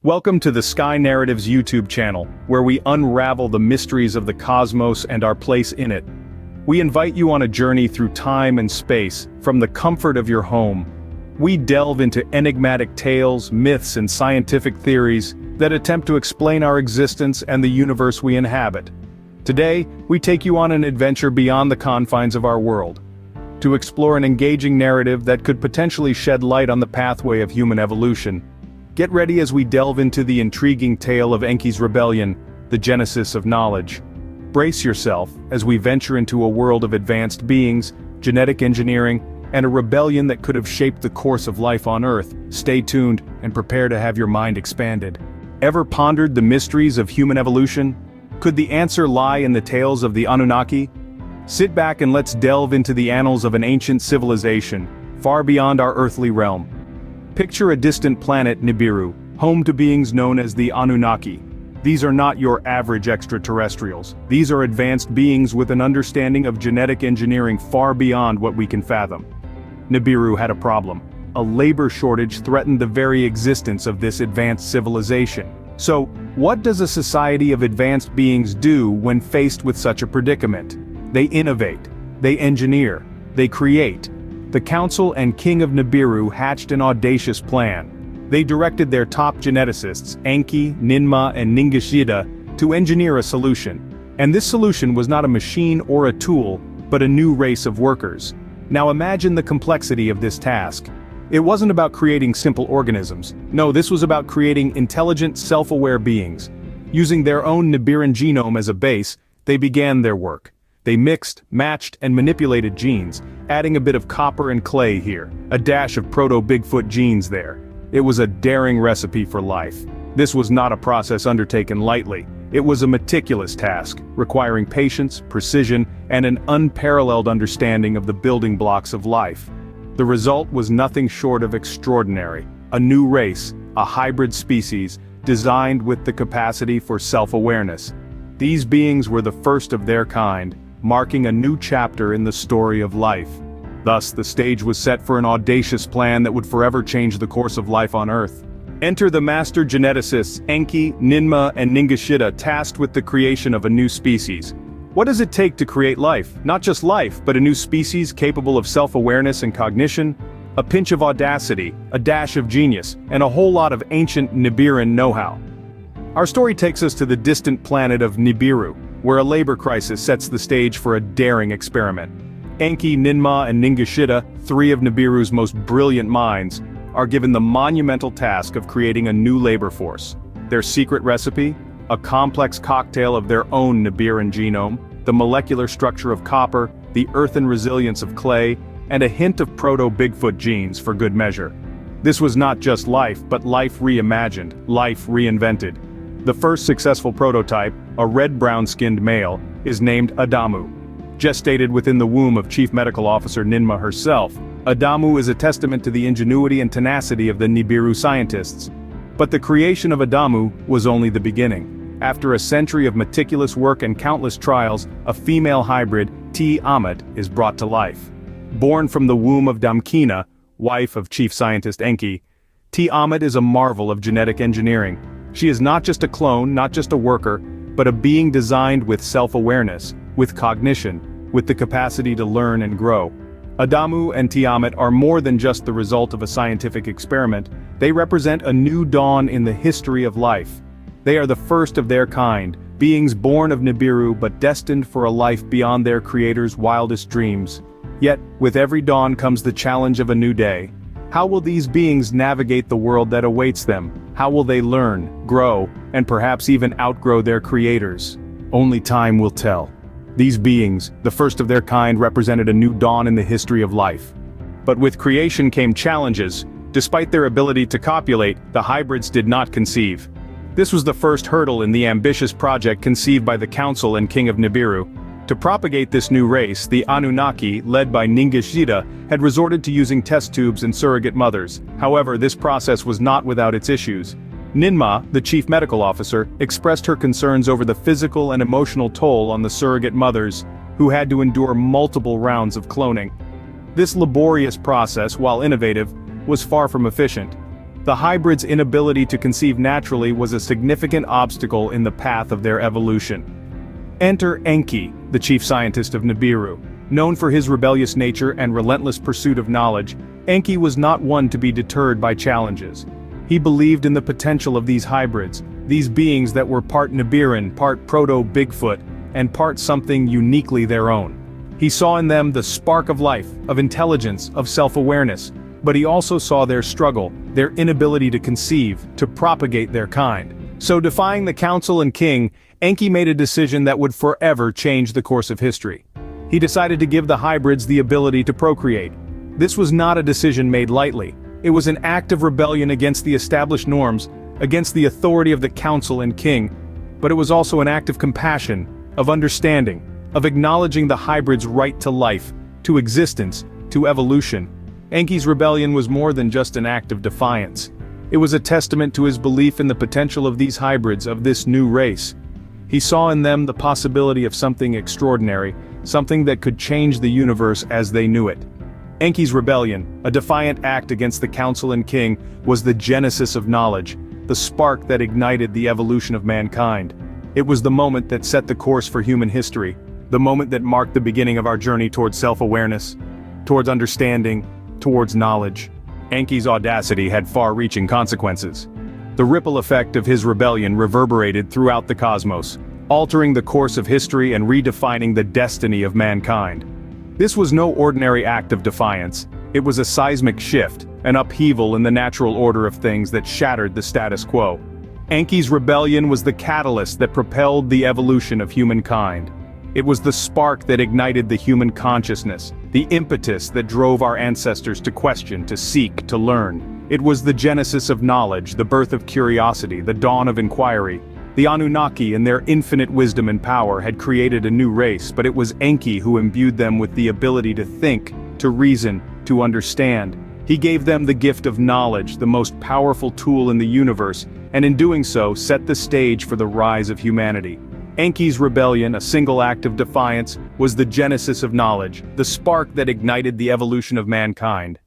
Welcome to the Sky Narratives YouTube channel, where we unravel the mysteries of the cosmos and our place in it. We invite you on a journey through time and space, from the comfort of your home. We delve into enigmatic tales, myths, and scientific theories that attempt to explain our existence and the universe we inhabit. Today, we take you on an adventure beyond the confines of our world, to explore an engaging narrative that could potentially shed light on the pathway of human evolution. Get ready as we delve into the intriguing tale of Enki's rebellion, the genesis of knowledge. Brace yourself as we venture into a world of advanced beings, genetic engineering, and a rebellion that could have shaped the course of life on Earth. Stay tuned and prepare to have your mind expanded. Ever pondered the mysteries of human evolution? Could the answer lie in the tales of the Anunnaki? Sit back and let's delve into the annals of an ancient civilization, far beyond our earthly realm. Picture a distant planet, Nibiru, home to beings known as the Anunnaki. These are not your average extraterrestrials. These are advanced beings with an understanding of genetic engineering far beyond what we can fathom. Nibiru had a problem. A labor shortage threatened the very existence of this advanced civilization. So, what does a society of advanced beings do when faced with such a predicament? They innovate, they engineer, they create. The Council and King of Nibiru hatched an audacious plan. They directed their top geneticists, Enki, Ninma, and Ningishida, to engineer a solution. And this solution was not a machine or a tool, but a new race of workers. Now imagine the complexity of this task. It wasn't about creating simple organisms. No, this was about creating intelligent, self-aware beings. Using their own Nibiran genome as a base, they began their work. They mixed, matched, and manipulated genes, adding a bit of copper and clay here, a dash of proto-Bigfoot genes there. It was a daring recipe for life. This was not a process undertaken lightly. It was a meticulous task, requiring patience, precision, and an unparalleled understanding of the building blocks of life. The result was nothing short of extraordinary. A new race, a hybrid species, designed with the capacity for self-awareness. These beings were the first of their kind, marking a new chapter in the story of life. Thus, the stage was set for an audacious plan that would forever change the course of life on Earth. Enter the master geneticists Enki, Ninma, and Ningishida, tasked with the creation of a new species. What does it take to create life? Not just life, but a new species capable of self-awareness and cognition? A pinch of audacity, a dash of genius, and a whole lot of ancient Nibiran know-how. Our story takes us to the distant planet of Nibiru, where a labor crisis sets the stage for a daring experiment. Enki, Ninma, and Ningishida, three of Nibiru's most brilliant minds, are given the monumental task of creating a new labor force. Their secret recipe? A complex cocktail of their own Nibiran genome, the molecular structure of copper, the earthen resilience of clay, and a hint of proto-Bigfoot genes for good measure. This was not just life, but life reimagined, life reinvented. The first successful prototype, a red-brown-skinned male, is named Adamu. Gestated within the womb of Chief Medical Officer Ninma herself, Adamu is a testament to the ingenuity and tenacity of the Nibiru scientists. But the creation of Adamu was only the beginning. After a century of meticulous work and countless trials, a female hybrid, Ti-Amat, is brought to life. Born from the womb of Damkina, wife of Chief Scientist Enki, Ti-Amat is a marvel of genetic engineering. She is not just a clone, not just a worker, but a being designed with self-awareness, with cognition, with the capacity to learn and grow. Adamu and Ti-Amat are more than just the result of a scientific experiment. They represent a new dawn in the history of life. They are the first of their kind, beings born of Nibiru but destined for a life beyond their creator's wildest dreams. Yet, with every dawn comes the challenge of a new day. How will these beings navigate the world that awaits them? How will they learn, grow, and perhaps even outgrow their creators? Only time will tell. These beings, the first of their kind, represented a new dawn in the history of life. But with creation came challenges. Despite their ability to copulate, the hybrids did not conceive. This was the first hurdle in the ambitious project conceived by the Council and King of Nibiru. To propagate this new race, the Anunnaki, led by Ningishida, had resorted to using test tubes and surrogate mothers. However, this process was not without its issues. Ninma, the chief medical officer, expressed her concerns over the physical and emotional toll on the surrogate mothers, who had to endure multiple rounds of cloning. This laborious process, while innovative, was far from efficient. The hybrids' inability to conceive naturally was a significant obstacle in the path of their evolution. Enter Enki, the chief scientist of Nibiru. Known for his rebellious nature and relentless pursuit of knowledge, Enki was not one to be deterred by challenges. He believed in the potential of these hybrids, these beings that were part Nibiran, part Proto-Bigfoot, and part something uniquely their own. He saw in them the spark of life, of intelligence, of self-awareness, but he also saw their struggle, their inability to conceive, to propagate their kind. So defying the council and king, Enki made a decision that would forever change the course of history. He decided to give the hybrids the ability to procreate. This was not a decision made lightly. It was an act of rebellion against the established norms, against the authority of the council and king, but it was also an act of compassion, of understanding, of acknowledging the hybrids' right to life, to existence, to evolution. Enki's rebellion was more than just an act of defiance. It was a testament to his belief in the potential of these hybrids, of this new race. He saw in them the possibility of something extraordinary, something that could change the universe as they knew it. Enki's rebellion, a defiant act against the council and king, was the genesis of knowledge, the spark that ignited the evolution of mankind. It was the moment that set the course for human history, the moment that marked the beginning of our journey towards self-awareness, towards understanding, towards knowledge. Enki's audacity had far-reaching consequences. The ripple effect of his rebellion reverberated throughout the cosmos, altering the course of history and redefining the destiny of mankind. This was no ordinary act of defiance. It was a seismic shift, an upheaval in the natural order of things that shattered the status quo. Enki's rebellion was the catalyst that propelled the evolution of humankind. It was the spark that ignited the human consciousness, the impetus that drove our ancestors to question, to seek, to learn. It was the genesis of knowledge, the birth of curiosity, the dawn of inquiry. The Anunnaki, in their infinite wisdom and power, had created a new race, but it was Enki who imbued them with the ability to think, to reason, to understand. He gave them the gift of knowledge, the most powerful tool in the universe, and in doing so set the stage for the rise of humanity. Enki's rebellion, a single act of defiance, was the genesis of knowledge, the spark that ignited the evolution of mankind.